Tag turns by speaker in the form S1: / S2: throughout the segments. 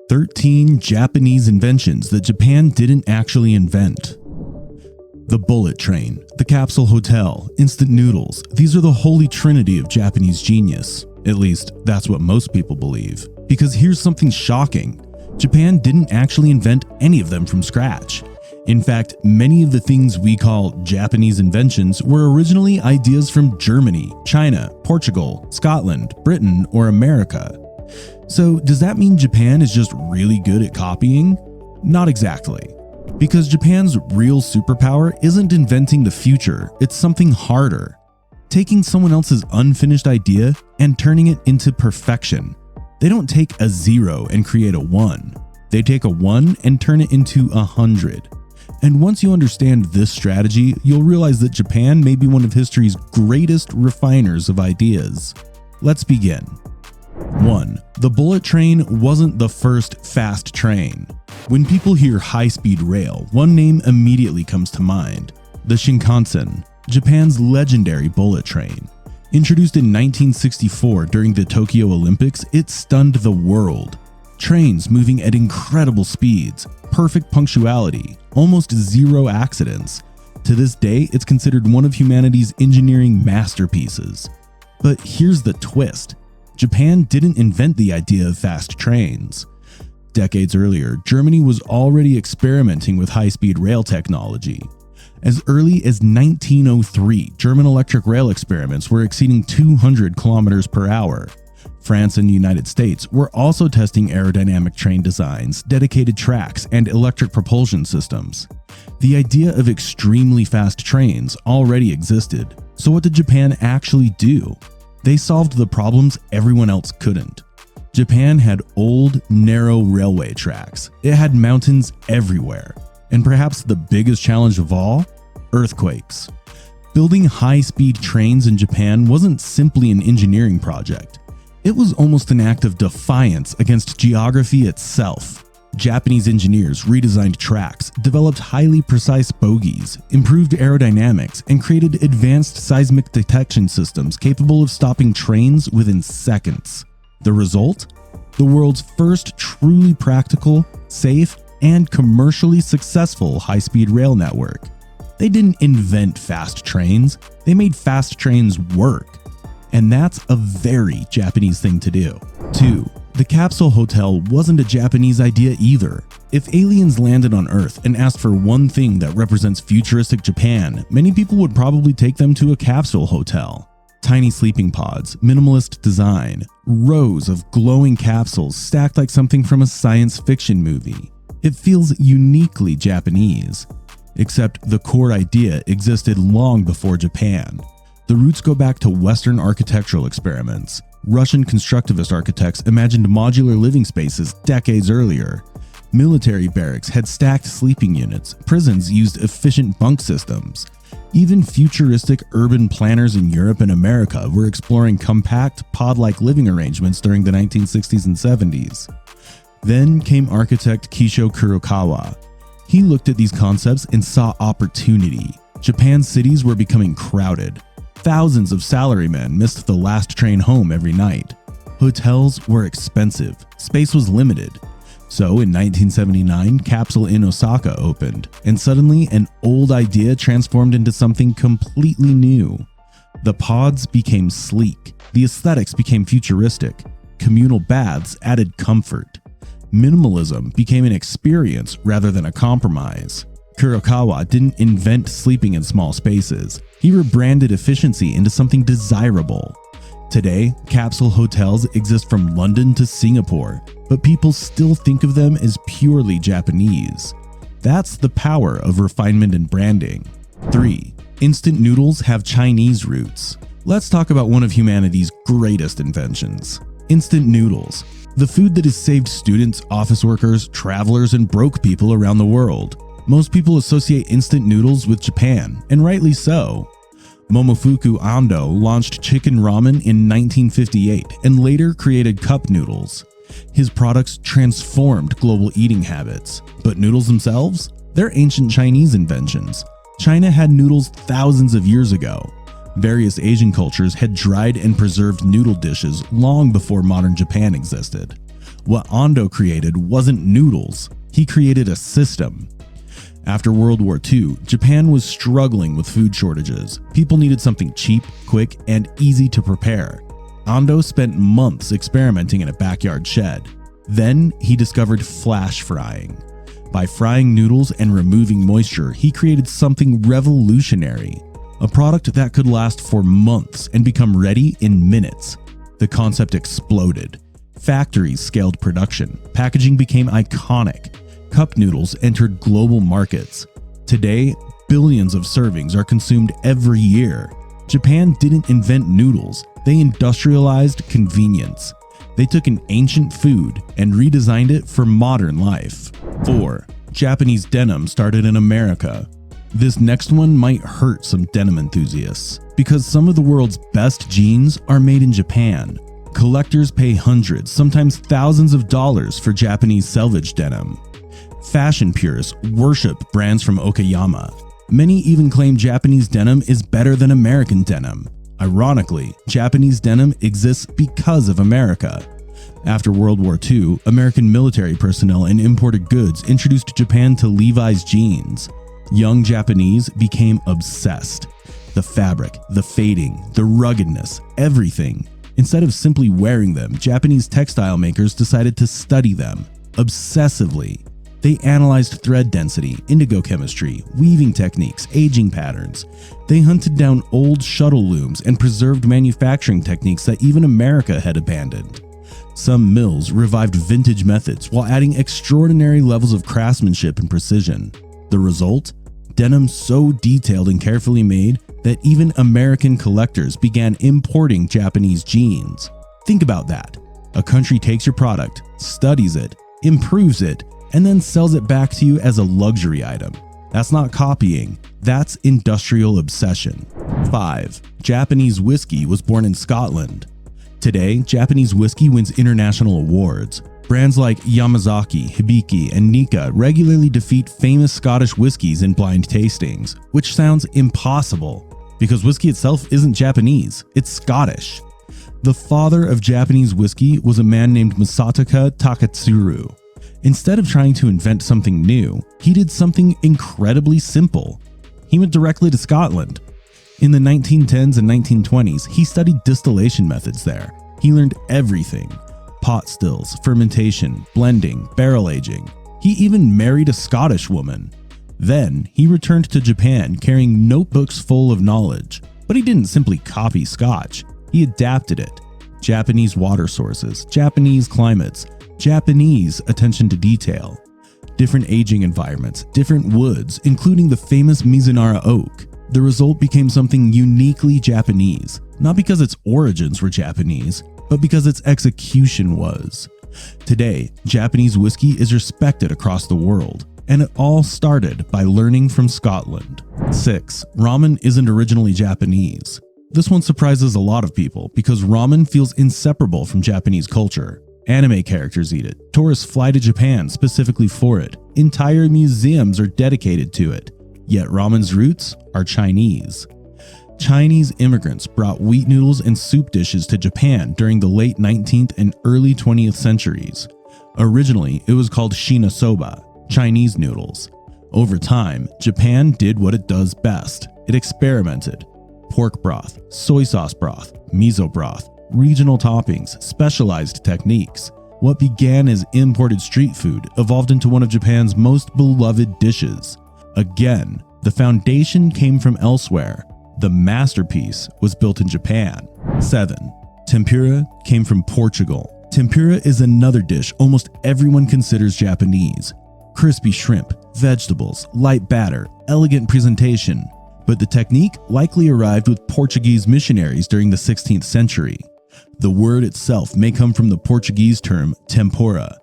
S1: 13 Japanese inventions that Japan didn't actually invent. The bullet train, the capsule hotel, instant noodles, these are the holy trinity of Japanese genius. At least, that's what most people believe. Because here's something shocking. Japan didn't actually invent any of them from scratch. In fact, many of the things we call Japanese inventions were originally ideas from Germany, China, Portugal, Scotland, Britain, or America. So does that mean Japan is just really good at copying? Not exactly. Because Japan's real superpower isn't inventing the future, it's something harder. Taking someone else's unfinished idea and turning it into perfection. They don't take a 0 and create a 1. They take a 1 and turn it into 100. And once you understand this strategy, you'll realize that Japan may be one of history's greatest refiners of ideas. Let's begin. 1. The bullet train wasn't the first fast train. When people hear high-speed rail, one name immediately comes to mind: the Shinkansen, Japan's legendary bullet train. Introduced in 1964 during the Tokyo Olympics, it stunned the world. Trains moving at incredible speeds, perfect punctuality, almost 0 accidents. To this day, it's considered one of humanity's engineering masterpieces. But here's the twist. Japan didn't invent the idea of fast trains. Decades earlier, Germany was already experimenting with high-speed rail technology. As early as 1903, German electric rail experiments were exceeding 200 kilometers per hour. France and the United States were also testing aerodynamic train designs, dedicated tracks, and electric propulsion systems. The idea of extremely fast trains already existed. So what did Japan actually do? They solved the problems everyone else couldn't. Japan had old, narrow railway tracks. It had mountains everywhere. And perhaps the biggest challenge of all? Earthquakes. Building high-speed trains in Japan wasn't simply an engineering project. It was almost an act of defiance against geography itself. Japanese engineers redesigned tracks, developed highly precise bogies, improved aerodynamics, and created advanced seismic detection systems capable of stopping trains within seconds. The result? The world's first truly practical, safe, and commercially successful high-speed rail network. They didn't invent fast trains, they made fast trains work. And that's a very Japanese thing to do. 2. The capsule hotel wasn't a Japanese idea either. If aliens landed on Earth and asked for one thing that represents futuristic Japan, many people would probably take them to a capsule hotel. Tiny sleeping pods, minimalist design, rows of glowing capsules stacked like something from a science fiction movie. It feels uniquely Japanese. Except the core idea existed long before Japan. The roots go back to Western architectural experiments. Russian constructivist architects imagined modular living spaces decades earlier. Military barracks had stacked sleeping units. Prisons used efficient bunk systems. Even futuristic urban planners in Europe and America were exploring compact, pod-like living arrangements during the 1960s and 70s. Then came architect Kisho Kurokawa. He looked at these concepts and saw opportunity. Japan's cities were becoming crowded. Thousands of salarymen missed the last train home every night. Hotels were expensive. Space was limited. So in 1979, Capsule in Osaka opened, and suddenly an old idea transformed into something completely new. The pods became sleek. The aesthetics became futuristic. Communal baths added comfort. Minimalism became an experience rather than a compromise. Kurokawa didn't invent sleeping in small spaces. He rebranded efficiency into something desirable. Today, capsule hotels exist from London to Singapore, but people still think of them as purely Japanese. That's the power of refinement and branding. 3. Instant noodles have Chinese roots. Let's talk about one of humanity's greatest inventions: instant noodles. The food that has saved students, office workers, travelers, and broke people around the world. Most people associate instant noodles with Japan, and rightly so. Momofuku Ando launched chicken ramen in 1958 and later created cup noodles. His products transformed global eating habits. But noodles themselves? They're ancient Chinese inventions. China had noodles thousands of years ago. Various Asian cultures had dried and preserved noodle dishes long before modern Japan existed. What Ando created wasn't noodles, he created a system. After World War II, Japan was struggling with food shortages. People needed something cheap, quick, and easy to prepare. Ando spent months experimenting in a backyard shed. Then he discovered flash frying. By frying noodles and removing moisture, he created something revolutionary, a product that could last for months and become ready in minutes. The concept exploded. Factories scaled production. Packaging became iconic. Cup noodles entered global markets. Today, billions of servings are consumed every year. Japan didn't invent noodles, they industrialized convenience. They took an ancient food and redesigned it for modern life. 4. Japanese denim started in America. This next one might hurt some denim enthusiasts, because some of the world's best jeans are made in Japan. Collectors pay hundreds, sometimes thousands of dollars for Japanese selvage denim. Fashion purists worship brands from Okayama. Many even claim Japanese denim is better than American denim. Ironically, Japanese denim exists because of America. After World War II, American military personnel and imported goods introduced Japan to Levi's jeans. Young Japanese became obsessed. The fabric, the fading, the ruggedness, everything. Instead of simply wearing them, Japanese textile makers decided to study them obsessively. They analyzed thread density, indigo chemistry, weaving techniques, aging patterns. They hunted down old shuttle looms and preserved manufacturing techniques that even America had abandoned. Some mills revived vintage methods while adding extraordinary levels of craftsmanship and precision. The result? Denim so detailed and carefully made that even American collectors began importing Japanese jeans. Think about that. A country takes your product, studies it, improves it, and then sells it back to you as a luxury item. That's not copying, that's industrial obsession. 5. Japanese whiskey was born in Scotland. Today, Japanese whiskey wins international awards. Brands like Yamazaki, Hibiki, and Nikka regularly defeat famous Scottish whiskeys in blind tastings, which sounds impossible, because whiskey itself isn't Japanese, it's Scottish. The father of Japanese whiskey was a man named Masataka Takatsuru. Instead of trying to invent something new, he did something incredibly simple. He went directly to Scotland. In the 1910s and 1920s, he studied distillation methods there. He learned everything: pot stills, fermentation, blending, barrel aging. He even married a Scottish woman. Then he returned to Japan carrying notebooks full of knowledge. But he didn't simply copy Scotch, he adapted it. Japanese water sources, Japanese climates, Japanese attention to detail, different aging environments, different woods, including the famous Mizunara oak. The result became something uniquely Japanese, not because its origins were Japanese, but because its execution was. Today, Japanese whiskey is respected across the world, and it all started by learning from Scotland. 6. Ramen isn't originally Japanese. This one surprises a lot of people because ramen feels inseparable from Japanese culture. Anime characters eat it. Tourists fly to Japan specifically for it. Entire museums are dedicated to it. Yet ramen's roots are Chinese. Chinese immigrants brought wheat noodles and soup dishes to Japan during the late 19th and early 20th centuries. Originally, it was called shinasoba, Chinese noodles. Over time, Japan did what it does best. It experimented. Pork broth, soy sauce broth, miso broth, regional toppings, specialized techniques. What began as imported street food evolved into one of Japan's most beloved dishes. Again, the foundation came from elsewhere. The masterpiece was built in Japan. 7. Tempura came from Portugal. Tempura is another dish almost everyone considers Japanese. Crispy shrimp, vegetables, light batter, elegant presentation. But the technique likely arrived with Portuguese missionaries during the 16th century. The word itself may come from the Portuguese term tempura.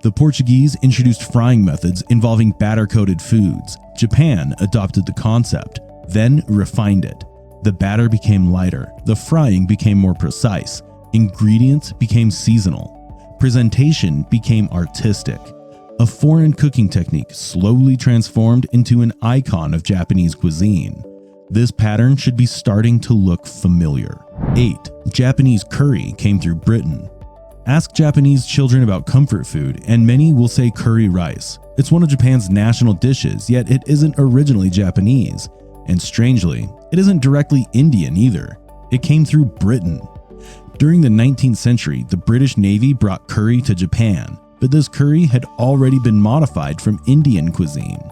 S1: The Portuguese introduced frying methods involving batter-coated foods. Japan adopted the concept, then refined it. The batter became lighter, the frying became more precise, ingredients became seasonal, presentation became artistic. A foreign cooking technique slowly transformed into an icon of Japanese cuisine. This pattern should be starting to look familiar. 8. Japanese curry came through Britain. Ask Japanese children about comfort food, and many will say curry rice. It's one of Japan's national dishes, yet it isn't originally Japanese. And strangely, it isn't directly Indian either. It came through Britain. During the 19th century, the British Navy brought curry to Japan, but this curry had already been modified from Indian cuisine.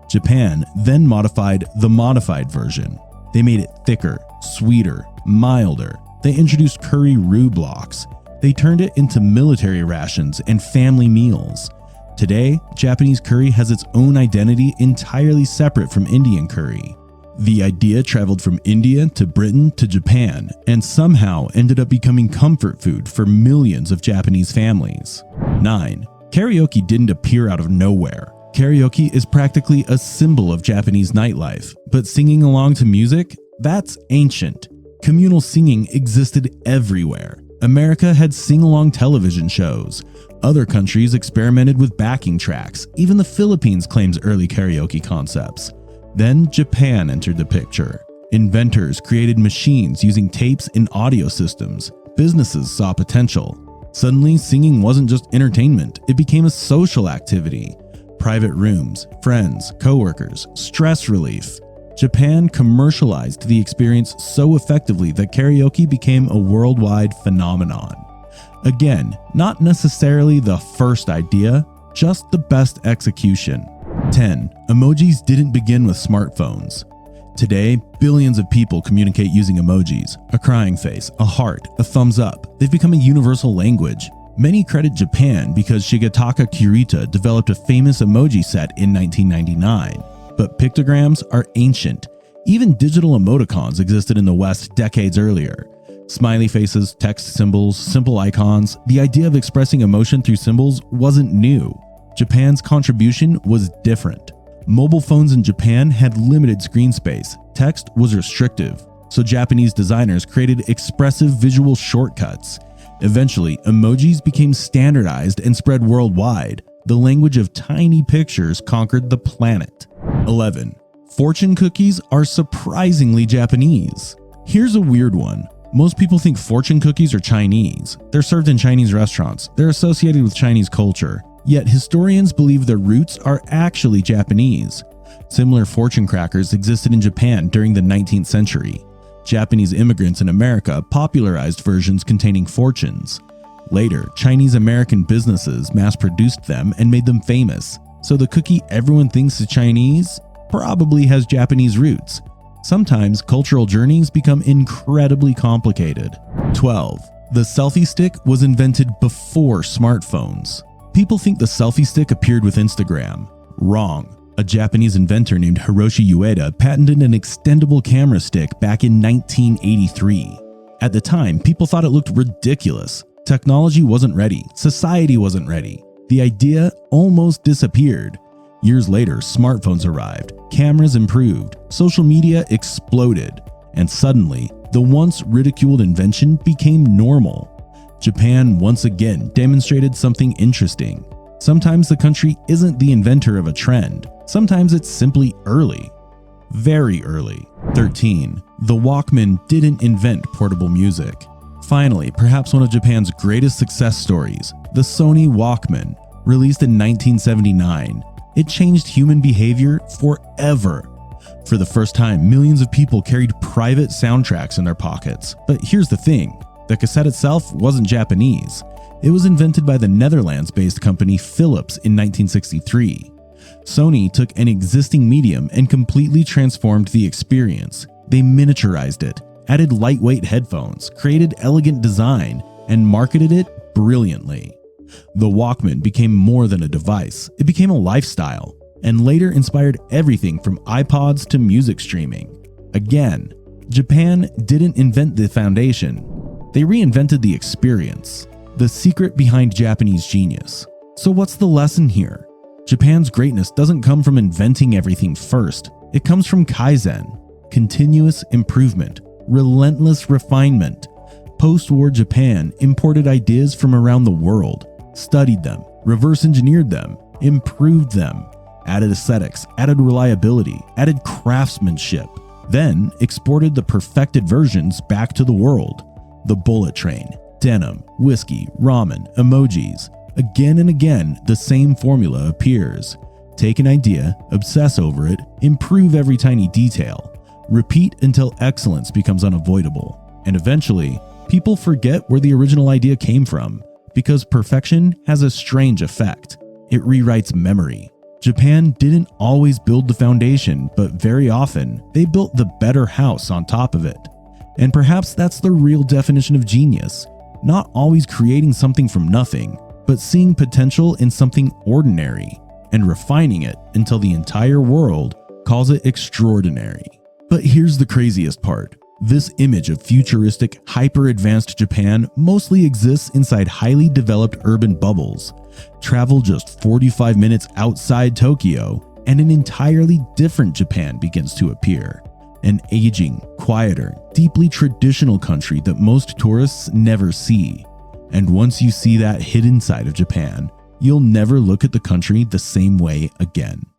S1: Japan then modified the modified version. They made it thicker, sweeter, milder. They introduced curry roux blocks. They turned it into military rations and family meals. Today, Japanese curry has its own identity entirely separate from Indian curry. The idea traveled from India to Britain to Japan and somehow ended up becoming comfort food for millions of Japanese families. 9. Karaoke didn't appear out of nowhere. Karaoke is practically a symbol of Japanese nightlife, but singing along to music? That's ancient. Communal singing existed everywhere. America had sing-along television shows. Other countries experimented with backing tracks. Even the Philippines claims early karaoke concepts. Then Japan entered the picture. Inventors created machines using tapes and audio systems. Businesses saw potential. Suddenly, singing wasn't just entertainment, it became a social activity. Private rooms, friends, coworkers, stress relief. Japan commercialized the experience so effectively that karaoke became a worldwide phenomenon. Again, not necessarily the first idea, just the best execution. 10. Emojis didn't begin with smartphones. Today, billions of people communicate using emojis. A crying face, a heart, a thumbs up. They've become a universal language. Many credit Japan because Shigetaka Kurita developed a famous emoji set in 1999. But pictograms are ancient. Even digital emoticons existed in the West decades earlier. Smiley faces, text symbols, simple icons. The idea of expressing emotion through symbols wasn't new. Japan's contribution was different. Mobile phones in Japan had limited screen space. Text was restrictive, so Japanese designers created expressive visual shortcuts. Eventually, emojis became standardized and spread worldwide. The language of tiny pictures conquered the planet. 11. Fortune cookies are surprisingly Japanese. Here's a weird one. Most people think fortune cookies are Chinese. They're served in Chinese restaurants. They're associated with Chinese culture. Yet historians believe their roots are actually Japanese. Similar fortune crackers existed in Japan during the 19th century. Japanese immigrants in America popularized versions containing fortunes. Later, Chinese-American businesses mass-produced them and made them famous. So the cookie everyone thinks is Chinese probably has Japanese roots. Sometimes cultural journeys become incredibly complicated. 12. The selfie stick was invented before smartphones. People think the selfie stick appeared with Instagram. Wrong. A Japanese inventor named Hiroshi Ueda patented an extendable camera stick back in 1983. At the time, people thought it looked ridiculous. Technology wasn't ready. Society wasn't ready. The idea almost disappeared. Years later, smartphones arrived, cameras improved, social media exploded, and suddenly, the once ridiculed invention became normal. Japan once again demonstrated something interesting. Sometimes the country isn't the inventor of a trend. Sometimes it's simply early. Very early. 13. The Walkman didn't invent portable music. Finally, perhaps one of Japan's greatest success stories, the Sony Walkman, released in 1979. It changed human behavior forever. For the first time, millions of people carried private soundtracks in their pockets. But here's the thing, the cassette itself wasn't Japanese. It was invented by the Netherlands-based company Philips in 1963. Sony took an existing medium and completely transformed the experience. They miniaturized it, added lightweight headphones, created elegant design, and marketed it brilliantly. The Walkman became more than a device. It became a lifestyle, and later inspired everything from iPods to music streaming. Again, Japan didn't invent the foundation. They reinvented the experience. The secret behind Japanese genius. So what's the lesson here? Japan's greatness doesn't come from inventing everything first. It comes from Kaizen, continuous improvement, relentless refinement. Post-war Japan imported ideas from around the world, studied them, reverse engineered them, improved them, added aesthetics, added reliability, added craftsmanship, then exported the perfected versions back to the world. The bullet train, Denim, whiskey, ramen, emojis. Again and again, the same formula appears. Take an idea, obsess over it, improve every tiny detail. Repeat until excellence becomes unavoidable. And eventually, people forget where the original idea came from, because perfection has a strange effect. It rewrites memory. Japan didn't always build the foundation, but very often, they built the better house on top of it. And perhaps that's the real definition of genius. Not always creating something from nothing, but seeing potential in something ordinary and refining it until the entire world calls it extraordinary. But here's the craziest part. This image of futuristic, hyper-advanced Japan mostly exists inside highly developed urban bubbles. Travel just 45 minutes outside Tokyo, and an entirely different Japan begins to appear. An aging, quieter, deeply traditional country that most tourists never see. And once you see that hidden side of Japan, you'll never look at the country the same way again.